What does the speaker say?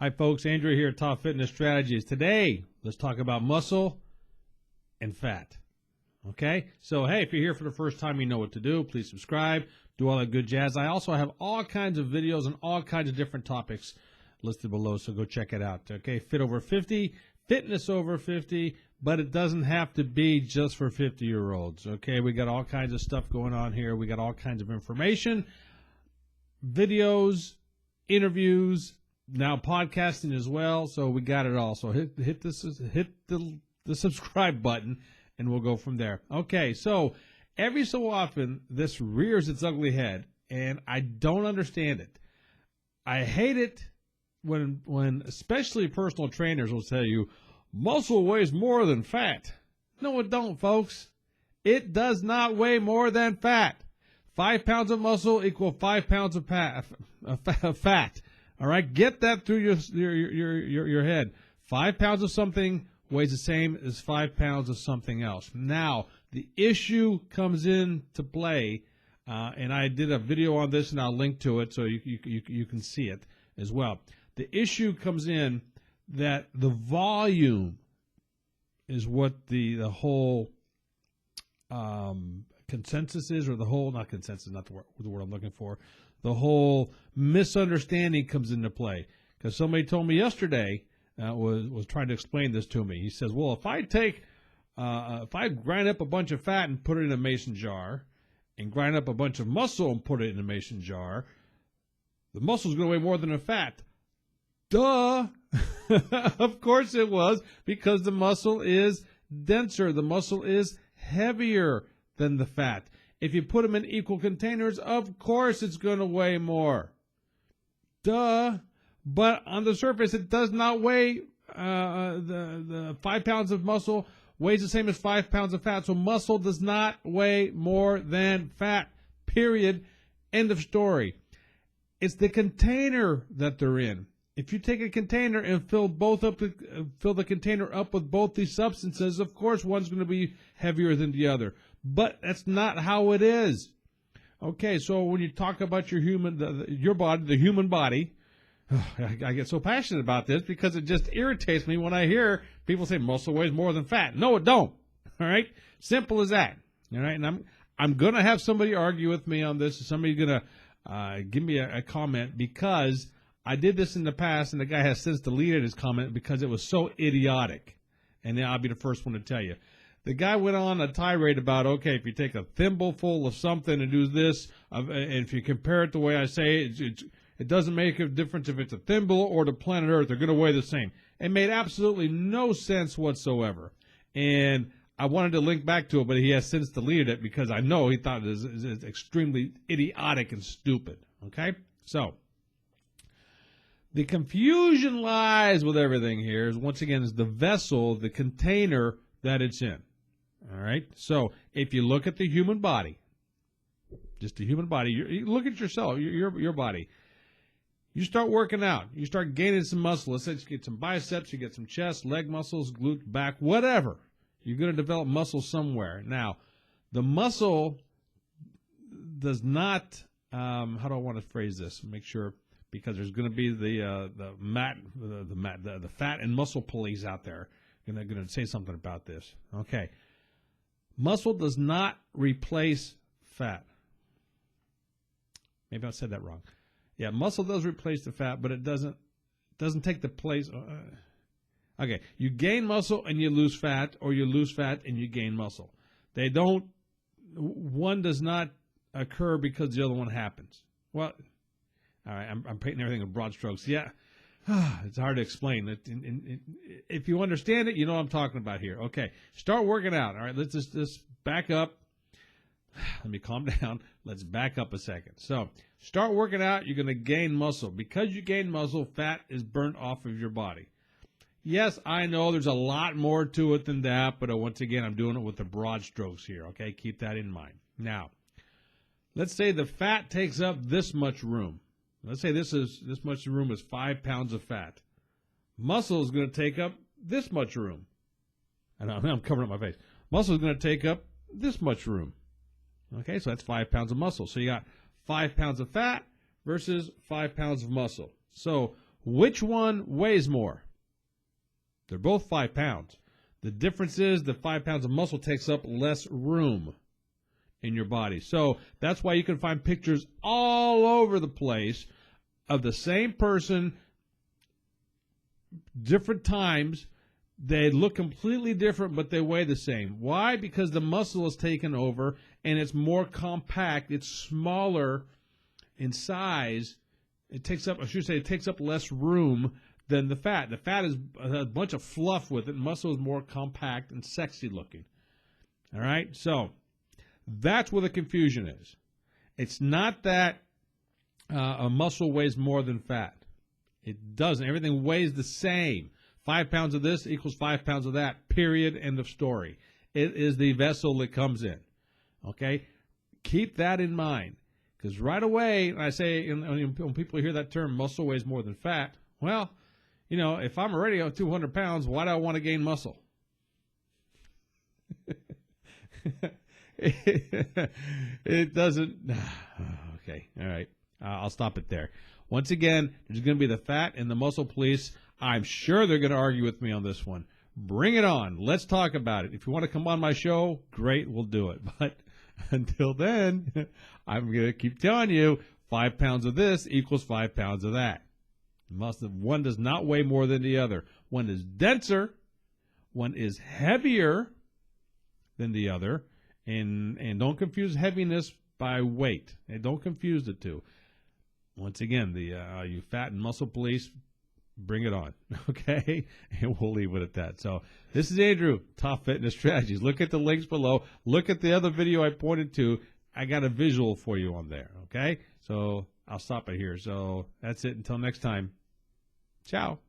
Hi, folks. Andrew here at Top Fitness Strategies. Today, let's talk about muscle and fat. Okay? So, hey, if you're here for the first time, you know what to do. Please subscribe. Do all that good jazz. I also have all kinds of videos on all kinds of different topics listed below, so go check it out. Okay? Fit over 50, fitness over 50, but it doesn't have to be just for 50-year-olds. Okay? We got all kinds of stuff going on here. We got all kinds of information, videos, interviews, now podcasting as well, so we got it all. So hit the subscribe button, and we'll go from there. Okay, so every so often this rears its ugly head, and I don't understand it. I hate it when especially personal trainers will tell you muscle weighs more than fat. No, it don't, folks. It does not weigh more than fat. 5 pounds of muscle equal 5 pounds of fat. All right, get that through your head. 5 pounds of something weighs the same as 5 pounds of something else. Now, the issue comes into play, and I did a video on this, and I'll link to it so you can see it as well. The issue comes in that the volume is what the whole consensus is, or the whole, not consensus, not the word I'm looking for. The whole misunderstanding comes into play, because somebody told me yesterday, was trying to explain this to me. He says, well, if I grind up a bunch of fat and put it in a mason jar, and grind up a bunch of muscle and put it in a mason jar, the muscle's going to weigh more than the fat. Duh! Of course it was, because the muscle is denser. The muscle is heavier than the fat. If you put them in equal containers, of course it's going to weigh more. Duh. But on the surface, it does not weigh, the 5 pounds of muscle weighs the same as 5 pounds of fat. So muscle does not weigh more than fat, period. End of story. It's the container that they're in. If you take a container and fill the container up with both these substances, of course one's going to be heavier than the other. But that's not how it is. Okay, so when you talk about your body, the human body, I get so passionate about this because it just irritates me when I hear people say muscle weighs more than fat. No, it don't. All right, simple as that. All right, and I'm going to have somebody argue with me on this. Somebody's going to give me a comment, because I did this in the past, and the guy has since deleted his comment because it was so idiotic. And then I'll be the first one to tell you. The guy went on a tirade about, okay, if you take a thimbleful of something and do this, and if you compare it the way I say it, it doesn't make a difference if it's a thimble or the planet Earth. They're going to weigh the same. It made absolutely no sense whatsoever. And I wanted to link back to it, but he has since deleted it because I know he thought it was extremely idiotic and stupid. Okay? So the confusion lies with everything here is, once again, is the vessel, the container that it's in. All right? So if you look at the human body, just the human body, you look at yourself, your body. You start working out. You start gaining some muscle. Let's say you get some biceps, you get some chest, leg muscles, glute, back, whatever. You're going to develop muscle somewhere. Now, the muscle does not, how do I want to phrase this? Make sure, because there's going to be the fat and muscle police out there going to say something about this. Okay. Muscle does not replace fat. Maybe I said that wrong. Yeah, muscle does replace the fat, but it doesn't take the place. Okay, you gain muscle and you lose fat, or you lose fat and you gain muscle. One does not occur because the other one happens. Well, all right, I'm painting everything with broad strokes. Yeah, it's hard to explain. If you understand it, you know what I'm talking about here. Okay, start working out. All right, let's just back up. Let me calm down. Let's back up a second. So start working out. You're going to gain muscle. Because you gain muscle, fat is burnt off of your body. Yes, I know there's a lot more to it than that, but once again, I'm doing it with the broad strokes here, okay? Keep that in mind. Now, let's say the fat takes up this much room. Let's say this much room is 5 pounds of fat. Muscle is going to take up this much room. And I'm covering up my face. Muscle is going to take up this much room. Okay, so that's 5 pounds of muscle. So you got 5 pounds of fat versus 5 pounds of muscle. So Which one weighs more? They're both 5 pounds. The difference is the 5 pounds of muscle takes up less room in your body. So that's why you can find pictures all over the place of the same person, different times. They look completely different, but they weigh the same. Why? Because the muscle is taken over and it's more compact. It's smaller in size. It takes up less room than the fat. The fat is a bunch of fluff with it. Muscle is more compact and sexy looking. All right? So that's where the confusion is. It's not that a muscle weighs more than fat. It doesn't. Everything weighs the same. 5 pounds of this equals 5 pounds of that, period, end of story. It is the vessel that comes in. Okay? Keep that in mind. Because right away, I say, when people hear that term, muscle weighs more than fat, well, you know, if I'm already on 200 pounds, why do I want to gain muscle? It doesn't. Okay, all right. I'll stop it there. Once again, there's going to be the fat and the muscle police. I'm sure they're going to argue with me on this one. Bring it on. Let's talk about it. If you want to come on my show, great, we'll do it. But until then, I'm going to keep telling you, 5 pounds of this equals 5 pounds of that. One does not weigh more than the other. One is denser. One is heavier than the other. And don't confuse heaviness by weight. And don't confuse the two. Once again, you fat and muscle police, bring it on, okay? And we'll leave it at that. So this is Andrew, Top Fitness Strategies. Look at the links below. Look at the other video I pointed to. I got a visual for you on there, okay? So I'll stop it here. So that's it. Until next time, ciao.